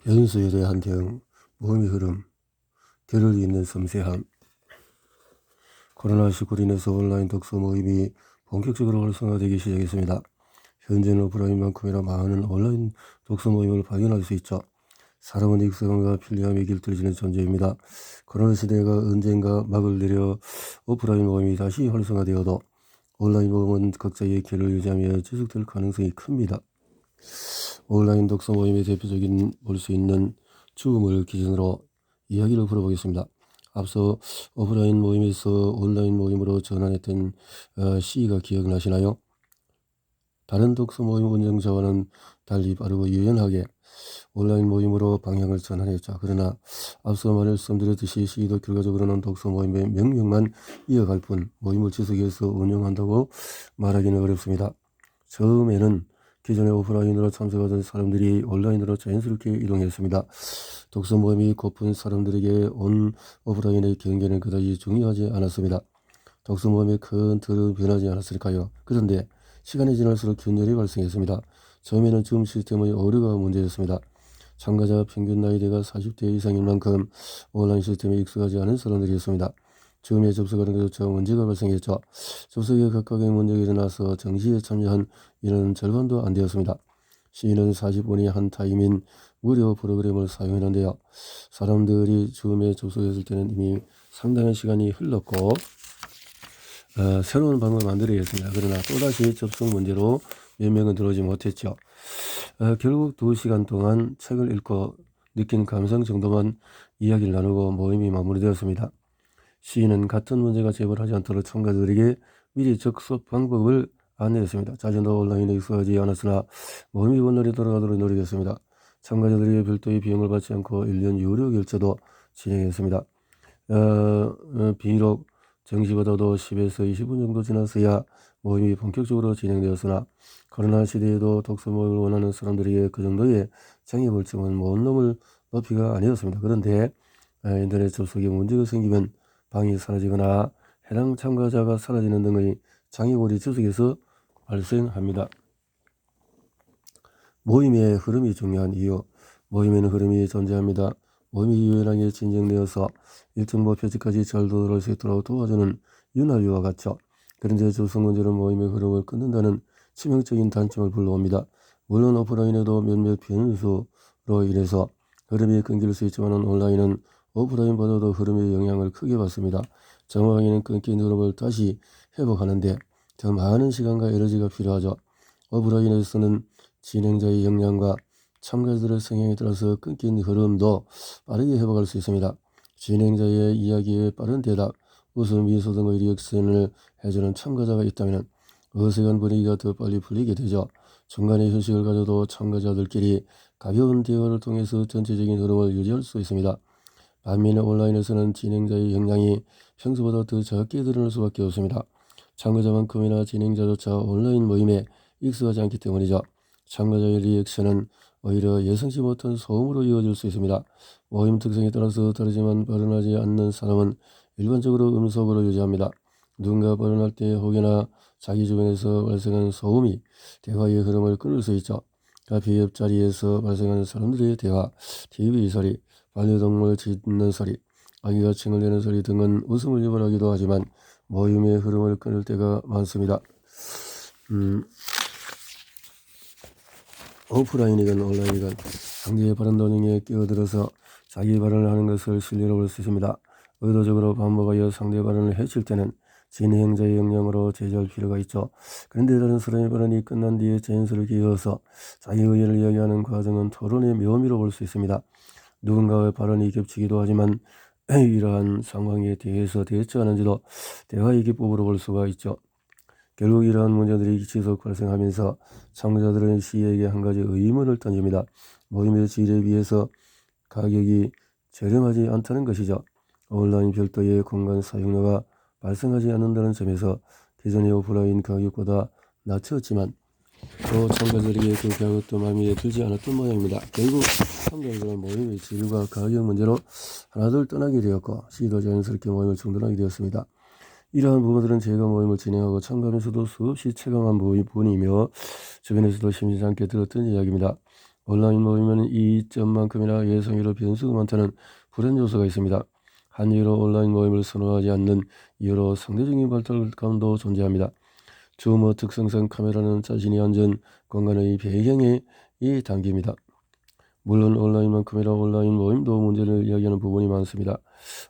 연수에 대한 대응, 모험의 흐름, 결을 잇는 섬세함. 코로나19로 인해서 온라인 독서 모임이 본격적으로 활성화되기 시작했습니다. 현재는 오프라인만큼이나 많은 온라인 독서 모임을 발견할 수 있죠. 사람은 익숙함과 편리함에 길들여지는 존재입니다. 코로나 시대가 언젠가 막을 내려 오프라인 모임이 다시 활성화되어도 온라인 모임은 각자의 길을 유지하며 지속될 가능성이 큽니다. 온라인 독서 모임의 대표적인 볼 수 있는 죽음을 기준으로 이야기를 풀어보겠습니다. 앞서 오프라인 모임에서 온라인 모임으로 전환했던 시기가 기억나시나요? 다른 독서 모임 운영자와는 달리 빠르고 유연하게 온라인 모임으로 방향을 전환했죠. 그러나 앞서 말씀드렸듯이 시기도 결과적으로는 독서 모임의 명령만 이어갈 뿐 모임을 지속해서 운영한다고 말하기는 어렵습니다. 처음에는 기존의 오프라인으로 참석하던 사람들이 온라인으로 자연스럽게 이동했습니다. 독서 모임이 고픈 사람들에게 오프라인의 경계는 그다지 중요하지 않았습니다. 독서 모임의 큰 틀은 변하지 않았을까요? 그런데 시간이 지날수록 균열이 발생했습니다. 처음에는 줌 시스템의 오류가 문제였습니다. 참가자 평균 나이대가 40대 이상인 만큼 온라인 시스템에 익숙하지 않은 사람들이었습니다. 줌에 접속하는 것조차 문제가 발생했죠. 접속에 각각의 문제가 일어나서 정시에 참여한 인원은 절반도 안 되었습니다. 시인은 40분이 한 타임인 무료 프로그램을 사용했는데요. 사람들이 줌에 접속했을 때는 이미 상당한 시간이 흘렀고 새로운 방법을 만들어야겠습니다. 그러나 또다시 접속 문제로 몇 명은 들어오지 못했죠. 결국 2시간 동안 책을 읽고 느낀 감상 정도만 이야기를 나누고 모임이 마무리되었습니다. 시인은 같은 문제가 재발하지 않도록 참가자들에게 미리 접속 방법을 안내했습니다. 자신도 온라인에 익숙하지 않았으나 모임이 원활히 돌아가도록 노력했습니다. 참가자들에게 별도의 비용을 받지 않고 1년 유료 결제도 진행했습니다. 비록 정시보다도 10에서 20분 정도 지났어야 모임이 본격적으로 진행되었으나 코로나 시대에도 독서 모임을 원하는 사람들에게 그 정도의 장애 물증은 못 넘을 높이가 아니었습니다. 그런데 인터넷 접속에 문제가 생기면 방이 사라지거나 해당 참가자가 사라지는 등의 장애물이 지속해서 발생합니다. 모임의 흐름이 중요한 이유. 모임에는 흐름이 존재합니다. 모임이 유연하게 진행되어서 일정 목표지까지 잘 도달할 수 있도록 도와주는 윤활유와 같죠. 그런데 접속 문제는 모임의 흐름을 끊는다는 치명적인 단점을 불러옵니다. 물론 오프라인에도 몇몇 변수로 인해서 흐름이 끊길 수 있지만 온라인은 오프라인보다도 흐름의 영향을 크게 받습니다. 정확하게는 끊긴 흐름을 다시 회복하는데 더 많은 시간과 에너지가 필요하죠. 오프라인에서는 진행자의 역량과 참가자들의 성향에 따라서 끊긴 흐름도 빠르게 회복할 수 있습니다. 진행자의 이야기에 빠른 대답, 웃음, 미소 등의 리액션을 해주는 참가자가 있다면 어색한 분위기가 더 빨리 풀리게 되죠. 중간에 휴식을 가져도 참가자들끼리 가벼운 대화를 통해서 전체적인 흐름을 유지할 수 있습니다. 반면에 온라인에서는 진행자의 역량이 평소보다 더 작게 드러날 수밖에 없습니다. 참가자만큼이나 진행자조차 온라인 모임에 익숙하지 않기 때문이죠. 참가자의 리액션은 오히려 예상치 못한 소음으로 이어질 수 있습니다. 모임 특성에 따라서 다르지만 발언하지 않는 사람은 일반적으로 음속으로 유지합니다. 누군가 발언할 때 혹여나 자기 주변에서 발생하는 소음이 대화의 흐름을 끊을 수 있죠. 카페 옆자리에서 발생하는 사람들의 대화, TV 소리, 반려동물 짖는 소리, 아기가 칭을 내는 소리 등은 웃음을 유발하기도 하지만 모임의 흐름을 끊을 때가 많습니다. 오프라인이건 온라인이건 상대의 발언 도중에 끼어들어서 자기 발언을 하는 것을 실례로 볼 수 있습니다. 의도적으로 반복하여 상대 발언을 해칠 때는 진행자의 역량으로 제재할 필요가 있죠. 그런데 다른 사람의 발언이 끝난 뒤에 자연스럽게 이어서 자기 의견을 이야기하는 과정은 토론의 묘미로 볼 수 있습니다. 누군가의 발언이 겹치기도 하지만 이러한 상황에 대해서 대처하는지도 대화의 기법으로 볼 수가 있죠. 결국 이러한 문제들이 지속 발생하면서 참가자들은 시에게 한 가지 의문을 던집니다. 모임의 질에 비해서 가격이 저렴하지 않다는 것이죠. 온라인 별도의 공간 사용료가 발생하지 않는다는 점에서 기존의 오프라인 가격보다 낮췄지만 또 참가자들에게 그 가격도 마음에 들지 않았던 모양입니다. 결국 참가자들은 모임의 질과 가격 문제로 하나둘 떠나게 되었고 시도 자연스럽게 모임을 중단하게 되었습니다. 이러한 부분들은 제가 모임을 진행하고 참가하면서도 수없이 체감한 부분이며 주변에서도 심심치 않게 들었던 이야기입니다. 온라인 모임에는 이점만큼이나 예상외로 변수가 많다는 불안 요소가 있습니다. 한 이유로 온라인 모임을 선호하지 않는 이유로 상대적인 발달감도 존재합니다. 줌의 특성상 카메라는 자신이 앉은 공간의 배경에 담깁니다. 물론 온라인만큼이나 온라인 모임도 문제를 이야기하는 부분이 많습니다.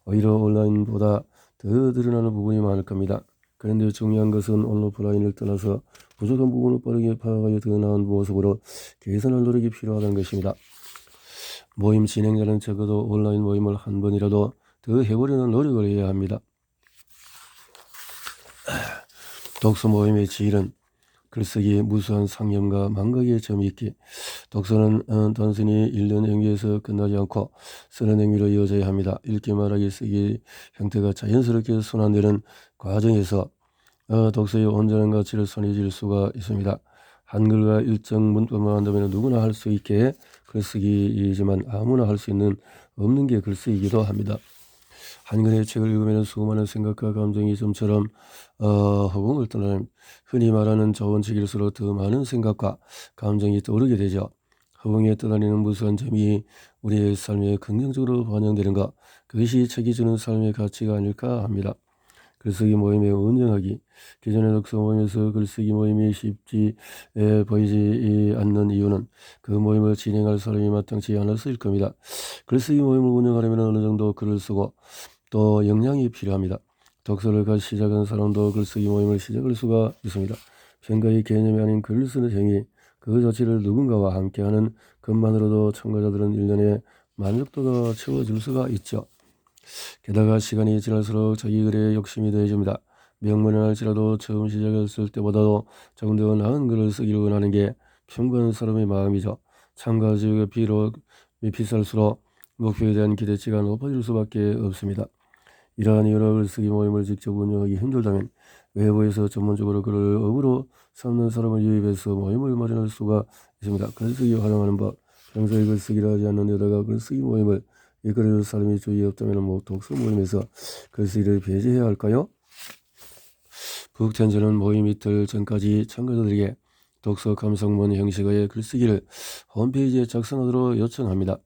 오히려 온라인보다 더 드러나는 부분이 많을 겁니다. 그런데 중요한 것은 온라인을 떠나서 부족한 부분을 빠르게 파악하여 더 나은 모습으로 개선할 노력이 필요하다는 것입니다. 모임 진행자는 적어도 온라인 모임을 한 번이라도 더 해보려는 노력을 해야 합니다. 독서 모임의 질은 글쓰기에 무수한 상념과 망각의 점이 있기에 독서는 단순히 읽는 행위에서 끝나지 않고 쓰는 행위로 이어져야 합니다. 읽기 말하기 쓰기 형태가 자연스럽게 순환되는 과정에서 독서의 온전한 가치를 선해질 수가 있습니다. 한글과 일정 문법만 한다면 누구나 할 수 있게 글쓰기이지만 아무나 할 수 있는 없는 게 글쓰기이기도 합니다. 한글의 책을 읽으면 수많은 생각과 감정이 좀처럼 허공을 떠나는 흔히 말하는 좋은 책일수록 더 많은 생각과 감정이 떠오르게 되죠. 허공에 떠다니는 무수한 점이 우리의 삶에 긍정적으로 반영되는 것, 그것이 책이 주는 삶의 가치가 아닐까 합니다. 글쓰기 모임에 운영하기. 기존의 독서 모임에서 글쓰기 모임이 쉽지 보이지 않는 이유는 그 모임을 진행할 사람이 마땅치 않아서일 겁니다. 글쓰기 모임을 운영하려면 어느 정도 글을 쓰고 또 역량이 필요합니다. 독서를 같이 시작한 사람도 글쓰기 모임을 시작할 수가 있습니다. 평가의 개념이 아닌 글을 쓰는 행위, 그 자체를 누군가와 함께하는 것만으로도 참가자들은 일련의 만족도가 채워질 수가 있죠. 게다가 시간이 지날수록 자기 글에 욕심이 더해집니다. 명문을 할지라도 처음 시작했을 때보다도 조금 더 나은 글을 쓰기를 원하는 게 평범한 사람의 마음이죠. 참가 지역의 비쌀수록 목표에 대한 기대치가 높아질 수밖에 없습니다. 이러한 이유로 글쓰기 모임을 직접 운영하기 힘들다면 외부에서 전문적으로 글을 업으로 삼는 사람을 유입해서 모임을 마련할 수가 있습니다. 글쓰기 활용하는 법. 평소에 글쓰기를 하지 않는 데다가 글쓰기 모임을 이끌어줄 사람이 주위에 없다면 독서 모임에서 글쓰기를 배제해야 할까요? 북텐즈는 모임 이틀 전까지 참가자들에게 독서 감상문 형식의 글쓰기를 홈페이지에 작성하도록 요청합니다.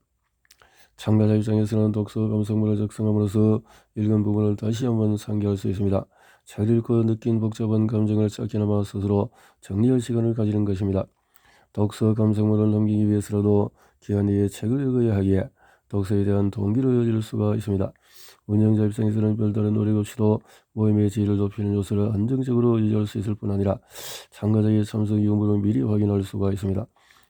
참가자 입장에서는 독서 감상문을 작성함으로써 읽은 부분을 다시 한번 상기할 수 있습니다. 잘 읽고 느낀 복잡한 감정을 짧게나마 스스로 정리할 시간을 가지는 것입니다. 독서 감상문을 넘기기 위해서라도 기한 내에 책을 읽어야 하기에 독서에 대한 동기로 이어질 수가 있습니다. 운영자 입장에서는 별다른 노력 없이도 모임의 질을 높이는 요소를 안정적으로 유지할 수 있을 뿐 아니라 참가자의 참석 유무를 미리 확인할 수가 있습니다.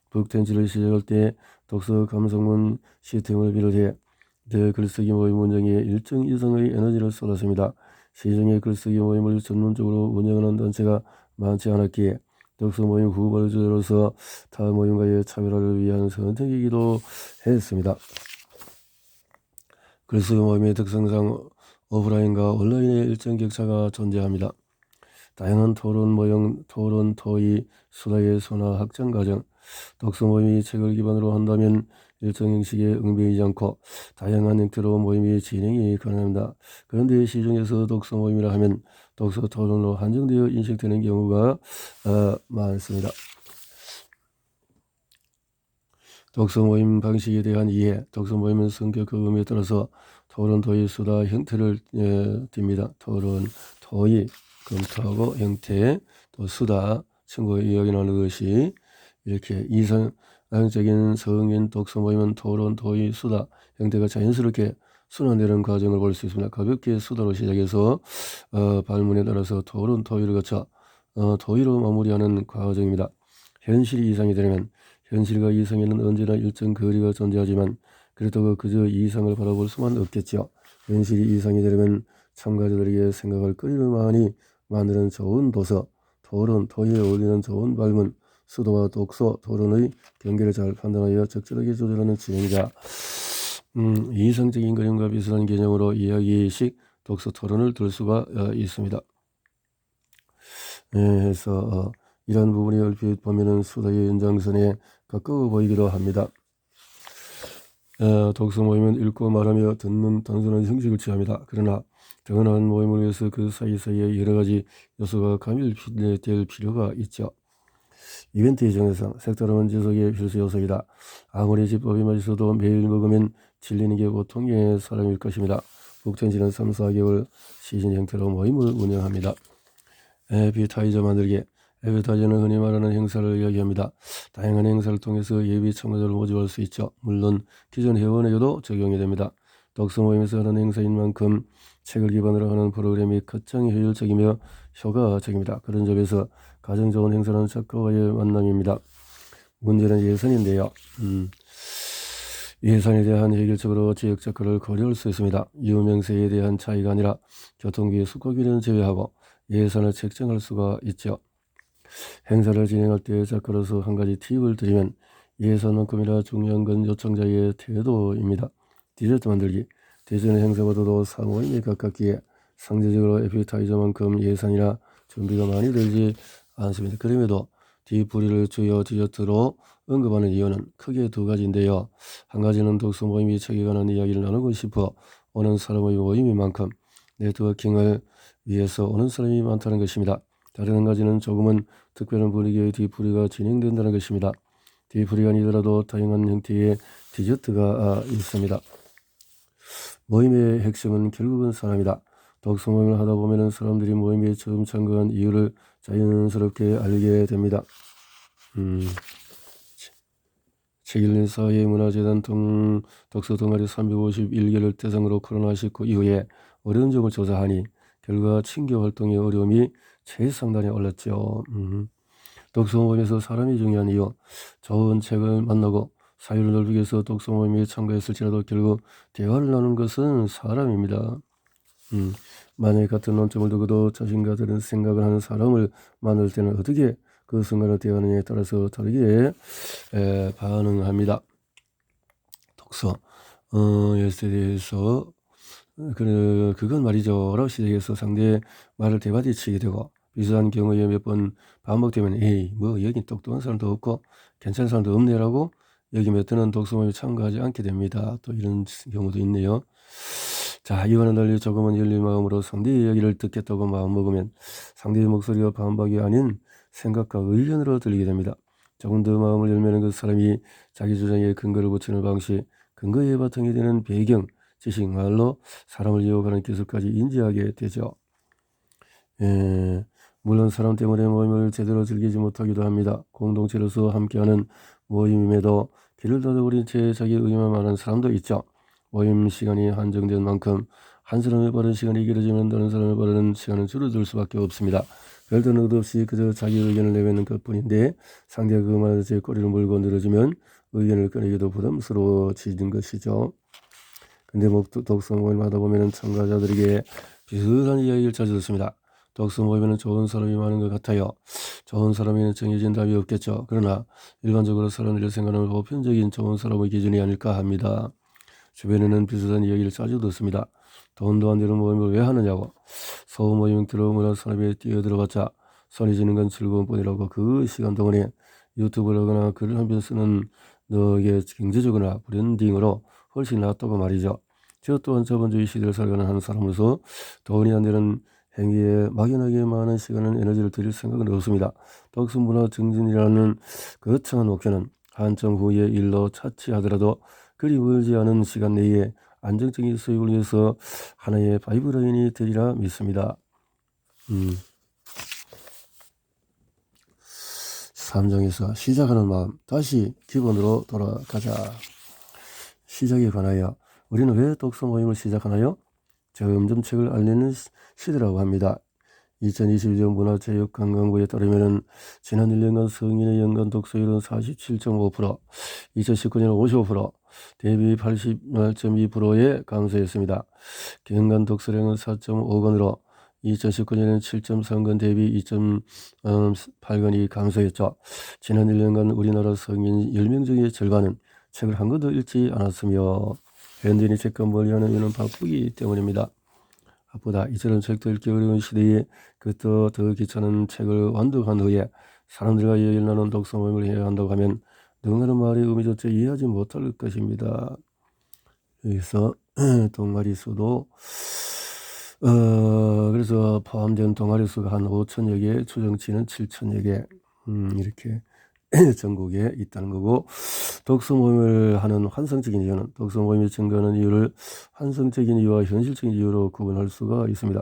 북텐즈를 시작할 때 독서 감상문 시스템을 비롯해 글쓰기 모임 운영에 일정 이상의 에너지를 쏟았습니다. 시중에 글쓰기 모임을 전문적으로 운영하는 단체가 많지 않았기에 독서 모임 후보자로서 타 모임과의 차별화를 위한 선택이기도 했습니다. 글쓰기 모임의 특성상 오프라인과 온라인의 일정 격차가 존재합니다. 다양한 토론 모형, 토론, 토의, 수다의 소나 학장 과정, 독서 모임이 책을 기반으로 한다면 일정 형식에 얽매이지 않고 다양한 형태로 모임이 진행이 가능합니다. 그런데 시중에서 독서 모임이라 하면 독서 토론으로 한정되어 인식되는 경우가 많습니다. 독서 모임 방식에 대한 이해. 독서 모임은 성격과 의미에 따라서 토론, 토의, 수다 형태를 띱니다. 토론, 토의, 검토하고 형태, 또 수다, 친구와 이야기 나누는 것이 이렇게 이상적인 성인 독서 모임은 토론, 토의, 수다 형태가 자연스럽게 순환되는 과정을 볼 수 있습니다. 가볍게 수다로 시작해서 발문에 따라서 토론, 토의를 거쳐 토의로 마무리하는 과정입니다. 현실이 이상이 되려면 현실과 이상에는 언제나 일정 거리가 존재하지만 그렇다고 그저 이상을 바라볼 수만 없겠죠. 현실이 이상이 되려면 참가자들에게 생각할 거리를 많이 만드는 좋은 도서, 토론, 토의에 어울리는 좋은 발문, 수도와 독서, 토론의 경계를 잘 판단하여 적절하게 조절하는 진행자, 이상적인 그림과 비슷한 개념으로 이야기식 독서 토론을 들 수가 있습니다. 그래서 이런 부분이 얼핏 보면은 수다의 연장선에 가까워 보이기도 합니다. 독서 모임은 읽고 말하며 듣는 단순한 형식을 취합니다. 그러나 더 나은 모임을 위해서 그 사이사이에 여러 가지 요소가 가밀될 필요가 있죠. 이벤트의 정체성, 색다른 지속의 필수 요소이다. 아무리 지법이 맛있어도 매일 먹으면 질리는 게 보통의 사람일 것입니다. 북텐지는 3, 4개월 시즌 형태로 모임을 운영합니다. 에피타이저 만들기. 에피타이저는 흔히 말하는 행사를 이야기합니다. 다양한 행사를 통해서 예비 참가자를 모집할 수 있죠. 물론 기존 회원에게도 적용이 됩니다. 독서 모임에서 하는 행사인 만큼 책을 기반으로 하는 프로그램이 가장 효율적이며 효과적입니다. 그런 점에서 가장 좋은 행사는 작가와의 만남입니다. 문제는 예산인데요. 예산에 대한 해결적으로 지역 작가를 고려할 수 있습니다. 유명세에 대한 차이가 아니라 교통비, 숙박비는 제외하고 예산을 책정할 수가 있죠. 행사를 진행할 때 작가로서 한 가지 팁을 드리면 예산만큼이나 중요한 건 요청자의 태도입니다. 디저트 만들기. 대전의 행사보다도 사모임에 가깝기에 상대적으로 에피타이저만큼 예산이나 준비가 많이 들지 않습니다. 그럼에도 디프리를 주요 디저트로 언급하는 이유는 크게 두 가지인데요. 한 가지는 독서 모임이 책에 관한 이야기를 나누고 싶어 오는 사람의 모임인 만큼 네트워킹을 위해서 오는 사람이 많다는 것입니다. 다른 한 가지는 조금은 특별한 분위기의 디프리가 진행된다는 것입니다. 디프리가 아니더라도 다양한 형태의 디저트가 있습니다. 모임의 핵심은 결국은 사람이다. 독서 모임을 하다 보면 사람들이 모임에 처음 참가한 이유를 자연스럽게 알게 됩니다. 책 읽는 사회문화재단 독서 동아리 351개를 대상으로 코로나19 이후에 어려운 점을 조사하니 결과 친교 활동의 어려움이 최상단에 올랐죠. 독서 모임에서 사람이 중요한 이유. 좋은 책을 만나고 사유를 넓히기 위해서 독서 모임에 참가했을지라도 결국 대화를 나누는 것은 사람입니다. 만약 같은 논점을 두고도 자신과 다른 생각을 하는 사람을 만날 때는 어떻게 그 순간을 대하느냐에 따라서 다르게 반응합니다. 독서 열쇠에 대해서 그건 말이죠. 라고 시작해서 상대의 말을 대받이치게 되고 비슷한 경우에 몇 번 반복되면 에이 뭐 여긴 똑똑한 사람도 없고 괜찮은 사람도 없네라고 여기며 드는 독서 모임에 참가하지 않게 됩니다. 또 이런 경우도 있네요. 자, 이와는 달리 조금은 열린 마음으로 상대의 이야기를 듣겠다고 마음먹으면 상대의 목소리가 반박이 아닌 생각과 의견으로 들리게 됩니다. 조금 더 마음을 열면 그 사람이 자기 주장에 근거를 붙이는 방식, 근거의 바탕이 되는 배경, 지식, 말로 사람을 유혹하는 기술까지 인지하게 되죠. 물론 사람 때문에 모임을 제대로 즐기지 못하기도 합니다. 공동체로서 함께하는 모임임에도 길을 닫아버린 채 자기 의만 말하는 사람도 있죠. 모임 시간이 한정된 만큼 한 사람의 바른 시간이 길어지면 다른 사람의 바른 시간은 줄어들 수밖에 없습니다. 별다른 의도 없이 그저 자기 의견을 내뱉는 것뿐인데 상대가 그 말에 제 꼬리를 물고 늘어지면 의견을 꺼내기도 부담스러워지는 것이죠. 근데 독서 모임을 하다 보면 참가자들에게 비슷한 이야기를 자주 듣습니다. 독서 모임에는 좋은 사람이 많은 것 같아요. 좋은 사람에는 정해진 답이 없겠죠. 그러나 일반적으로 사람들이 생각하는 보편적인 좋은 사람의 기준이 아닐까 합니다. 주변에는 비슷한 이야기를 자주 듣습니다. 돈도 안 되는 모임을 왜 하느냐고. 소모임 형태로 문화 산업에 뛰어들어봤자 손이 지는 건 즐거운 뿐이라고. 그 시간 동안에 유튜브를 하거나 글을 한 편 쓰는 너에게 경제적이나 브랜딩으로 훨씬 낫다고 말이죠. 저 또한 자본주의 시대를 살아가는 한 사람으로서 돈이 안 되는 행위에 막연하게 많은 시간과 에너지를 들일 생각은 없습니다. 독서 문화 증진이라는 거창한 목표는 한참 후의 일로 차치하더라도 그리 멀지 않은 시간 내에 안정적인 수익을 위해서 하나의 파이브라인이 되리라 믿습니다. 3장에서 시작하는 마음, 다시 기본으로 돌아가자. 시작에 관하여 우리는 왜 독서 모임을 시작하나요? 점점 책을 알리는 시대라고 합니다. 2022년 문화체육관광부에 따르면 지난 1년간 성인의 연간 독서율은 47.5%, 2019년은 55%, 대비 88.2%에 감소했습니다. 연간 독서량은 4.5권으로 2019년에는 7.3권 대비 2.8권이 감소했죠. 지난 1년간 우리나라 성인 10명 중에 절반은 책을 한 권도 읽지 않았으며 현대인이 책과 멀리하는 이유는 바쁘기 때문입니다. 바쁘다. 이처럼 책도 읽기 어려운 시대에 그것도 더 귀찮은 책을 완독한 후에 사람들과 이야기를 나눈 독서 모임을 해야 한다고 하면 능하는 말의 의미조차 이해하지 못할 것입니다. 여기서 동아리 수도 그래서 포함된 동아리 수가 한 5천여 개, 추정치는 7천여 개. 이렇게 전국에 있다는 거고, 독서 모임을 하는 환상적인 이유는, 독서 모임이 증가하는 이유를 환상적인 이유와 현실적인 이유로 구분할 수가 있습니다.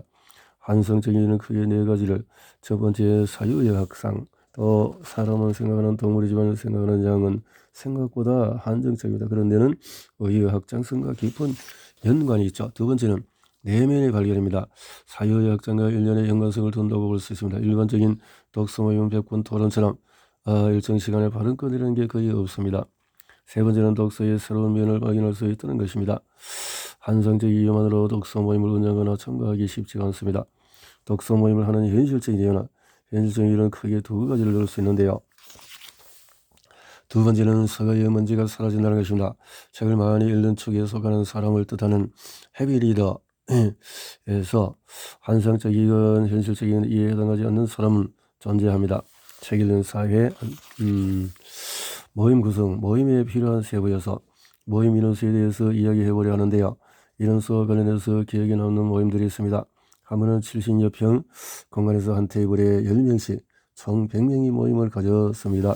환상적인 이유는 크게 네 가지를, 첫 번째 사유의 확상, 또 사람은 생각하는 동물이지만 생각하는 양은 생각보다 한정적이다. 그런 데는 의의 확장성과 깊은 연관이 있죠. 두 번째는 내면의 발견입니다. 사유의 확장과 일련의 연관성을 둔다고 볼 수 있습니다. 일반적인 독서 모임 100분 토론처럼 일정 시간에 발언 끊이라는 게 거의 없습니다. 세 번째는 독서의 새로운 면을 발견할 수 있다는 것입니다. 환상적 이유만으로 독서 모임을 운영하거나 참가하기 쉽지가 않습니다. 독서 모임을 하는 현실적인 이유나 현실적인 이유는 크게 두 가지를 넣을 수 있는데요. 두 번째는 서가의 먼지가 사라진다는 것입니다. 책을 많이 읽는 축에 속하는 사람을 뜻하는 헤비리더에서 환상적이건 현실적인 이해에 해당하지 않는 사람은 존재합니다. 책 읽는 사회, 모임 구성, 모임에 필요한 세부여서 모임 인원수에 대해서 이야기해보려 하는데요. 인원수와 관련해서 기억에 남는 모임들이 있습니다. 한 번은 70여 평 공간에서 한 테이블에 10명씩 총 100명이 모임을 가졌습니다.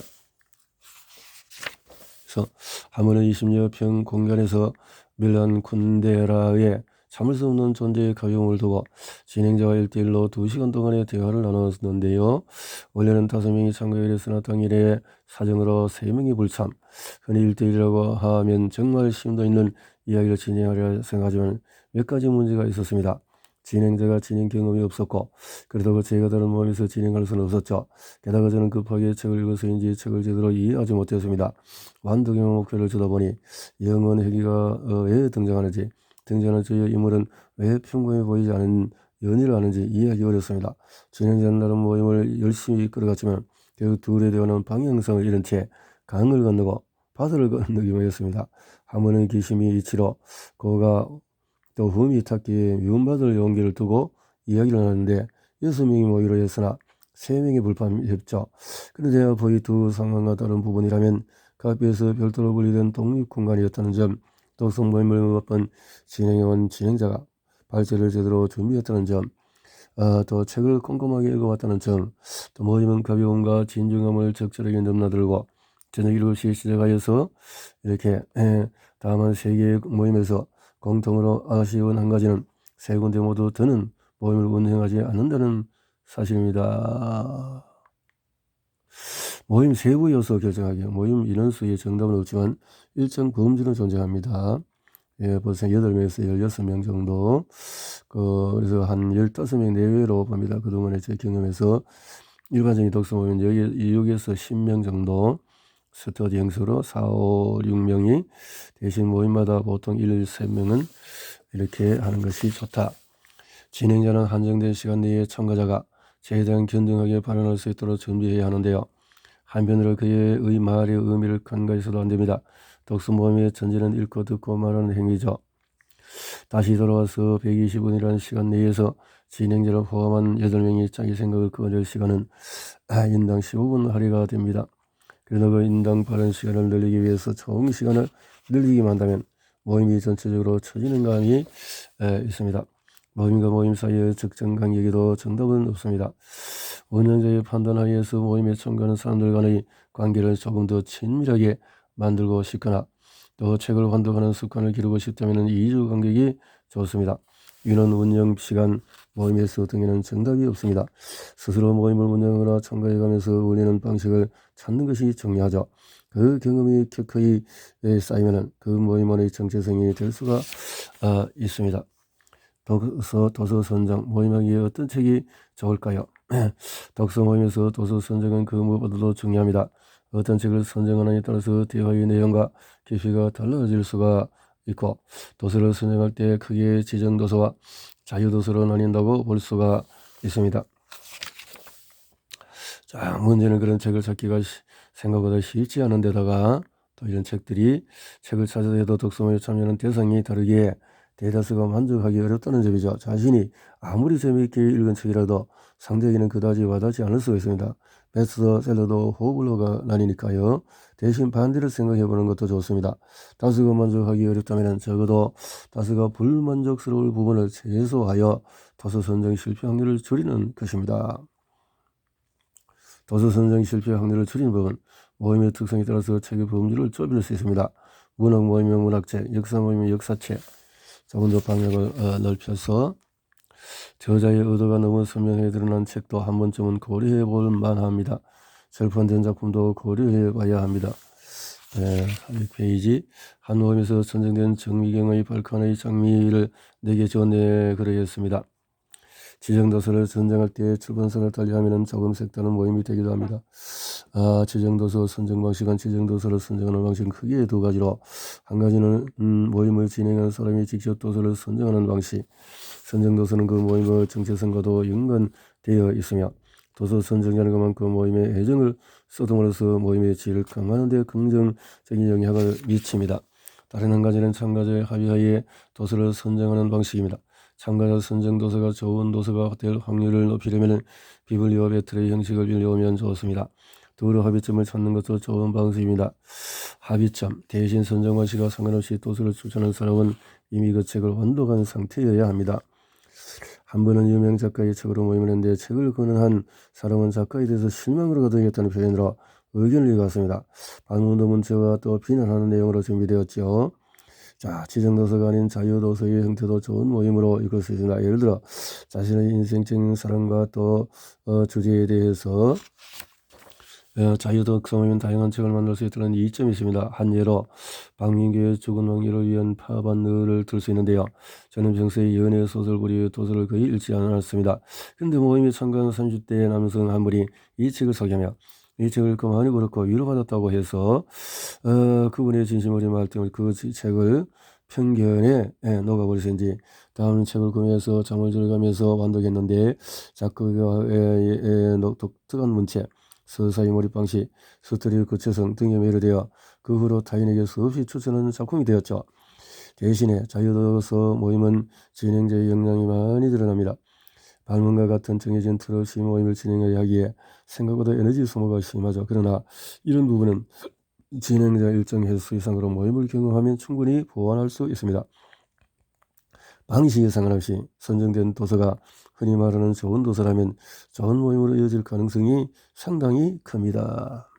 그래서 한 번은 20여 평 공간에서 밀란 쿤데라의 참을 수 없는 존재의 가벼움을 두고 진행자와 1대1로 2시간 동안의 대화를 나눴는데요. 원래는 5명이 참가하기로 했으나 당일에 사정으로 3명이 불참. 흔히 1대1이라고 하면 정말 심도 있는 이야기를 진행하려 생각하지만 몇 가지 문제가 있었습니다. 진행자가 진행 경험이 없었고 그렇다고 제가 다른 모임에서 진행할 수는 없었죠. 게다가 저는 급하게 책을 읽어서인지 책을 제대로 이해하지 못했습니다. 완독의 목표를 주다 보니 영원 회귀가 왜 등장하는지, 등장하는 저의 인물은 왜 평범해 보이지 않은 연의를 하는지 이해하기 어렵습니다. 진행자는 나름 모임을 열심히 이끌어갔지만 결국 둘의 대화는 방향성을 잃은 채 강을 건너고 바다를 건너기만 한 번은 기심이 이치로 그가 또 흠이 탔기에 미움받을 용기를 두고 이야기를 하는데 6명이 모이려 했으나 3명이 불참했죠. 그런데 거의 두 상황과 다른 부분이라면 카페에서 별도로 분리된 독립공간이었다는 점, 독서 모임을 몇번 진행해온 진행자가 발제를 제대로 준비했다는 점, 또 책을 꼼꼼하게 읽어왔다는 점, 또 모임은 가벼움과 진중함을 적절하게 넘나들고 저녁 7시에 시작하여서 이렇게 다만 3개의 모임에서 공통으로 아쉬운 한 가지는 3군데 모두 더는 모임을 운영하지 않는다는 사실입니다. 모임 세부 요소 결정하기. 모임 인원수의 정답은 없지만 일정 범주는 존재합니다. 벌써 8명에서 16명 정도. 그래서 한 15명 내외로 봅니다. 그동안에 제 경험에서 일반적인 독서 모임은 여기에서 10명 정도. 스터디 형식으로 4, 5, 6명이 대신 모임마다 보통 1, 3명은 이렇게 하는 것이 좋다. 진행자는 한정된 시간 내에 참가자가 최대한 균등하게 발언할 수 있도록 준비해야 하는데요. 한편으로 그의 말의 의미를 간과해서도 안됩니다. 독서 모임의 전제는 읽고 듣고 말하는 행위죠. 다시 돌아와서 120분이라는 시간 내에서 진행자를 포함한 8명이 자기 생각을 꺼낼 시간은 인당 15분 할애가 됩니다. 그러나 그 인당 발언 시간을 늘리기 위해서 총 시간을 늘리기만 한다면 모임이 전체적으로 처지는 감이 있습니다. 모임과 모임 사이의 적정 간격에도 정답은 없습니다. 운영자의 판단하에서 모임에 참가하는 사람들 간의 관계를 조금 더 친밀하게 만들고 싶거나 또 책을 환독하는 습관을 기르고 싶다면 2주 간격이 좋습니다. 인원 운영 시간 모임에서 등에는 정답이 없습니다. 스스로 모임을 운영하거나 참가해가면서 올리는 방식을 찾는 것이 중요하죠. 그 경험이 켜켜이 쌓이면 그 모임원의 정체성이 될 수가 있습니다. 도서 선정 모임하기에 어떤 책이 좋을까요? 독서 모임에서 도서 선정은 그 무엇보다도 중요합니다. 어떤 책을 선정하느냐에 따라서 대화의 내용과 깊이가 달라질 수가 있고 도서를 선정할 때 크게 지정도서와 자유도서로 나뉜다고 볼 수가 있습니다. 자, 문제는 그런 책을 찾기가 생각보다 쉽지 않은 데다가 또 이런 책을 찾아서 해도 독서모임에 참여하는 대상이 다르기에 대다수가 만족하기 어렵다는 점이죠. 자신이 아무리 재미있게 읽은 책이라도 상대에게는 그다지 와닿지 않을 수가 있습니다. 베스트셀러도 호불호가 나뉘니까요. 대신 반대를 생각해보는 것도 좋습니다. 다수가 만족하기 어렵다면 적어도 다수가 불만족스러울 부분을 최소화하여 도서 선정 실패 확률을 줄이는 것입니다. 도서 선정 실패 확률을 줄이는 법은 모임의 특성에 따라서 책의 범주를 좁일 수 있습니다. 문학 모임은 문학책, 역사 모임은 역사책. 조금 더 방향을 넓혀서 저자의 의도가 너무 선명하게 드러난 책도 한 번쯤은 고려해 볼 만합니다. 절판된 작품도 고려해 봐야 합니다. 300페이지. 한 모임에서 선정된 정미경의 발칸의 장미를 내게 전해 그러했습니다. 지정도서를 선정할 때 출판사를 달리하면 조금 색다른 모임이 되기도 합니다. 지정도서 선정 방식은 지정도서를 선정하는 방식은 크게 두 가지로, 한 가지는 모임을 진행하는 사람이 직접 도서를 선정하는 방식. 선정도서는 그 모임의 정체성과도 연관되어 있으며 도서 선정자는 그만큼 모임의 애정을 쏟음으로써 모임의 질을 강화하는 데 긍정적인 영향을 미칩니다. 다른 한 가지는 참가자의 합의하에 도서를 선정하는 방식입니다. 참가자 선정 도서가 좋은 도서가 될 확률을 높이려면 비블리오 배틀의 형식을 빌려오면 좋습니다. 두루 합의점을 찾는 것도 좋은 방식입니다. 합의점. 대신 선정 방식과 상관없이 도서를 추천하는 사람은 이미 그 책을 완독한 상태여야 합니다. 한 번은 유명 작가의 책으로 모임을 했는데 책을 권유한 사람은 작가에 대해서 실망으로 가득했다는 표현으로 의견을 읽었습니다. 반문도 문체와 또 비난하는 내용으로 준비되었죠. 지정도서가 아닌 자유도서의 형태도 좋은 모임으로 이끌 수 있습니다. 예를 들어 자신의 인생적인 사랑과 또 주제에 대해서 자유독서 모임은 다양한 책을 만들 수 있다는 이점이 있습니다. 한 예로 박민규의 죽은 왕녀를 위한 파반느를 들 수 있는데요. 저는 평소에 연애 소설부리 도서를 거의 읽지 않았습니다. 근데 모임에 참가한 30대 남성 한 분이 이 책을 소개하며 이 책을 읽고 많이 그렇고 위로받았다고 해서 그분의 진심 어린 말 때문에 그 책을 편견에 녹아버리신지 다음 책을 구매해서 잠을 들어가면서 완독했는데 작가의 독특한 문체, 서사의 몰입 방식, 스토리의 구체성 등에 매료되어 그 후로 타인에게 수없이 추천하는 작품이 되었죠. 대신에 자유도서 모임은 진행자의 역량이 많이 드러납니다. 발문과 같은 정해진 틀 없이 모임을 진행해야 하기에 생각보다 에너지 소모가 심하죠. 그러나 이런 부분은 진행자 일정 횟수 이상으로 모임을 경험하면 충분히 보완할 수 있습니다. 방식에 상관없이 선정된 도서가 흔히 말하는 좋은 도서라면 좋은 모임으로 이어질 가능성이 상당히 큽니다.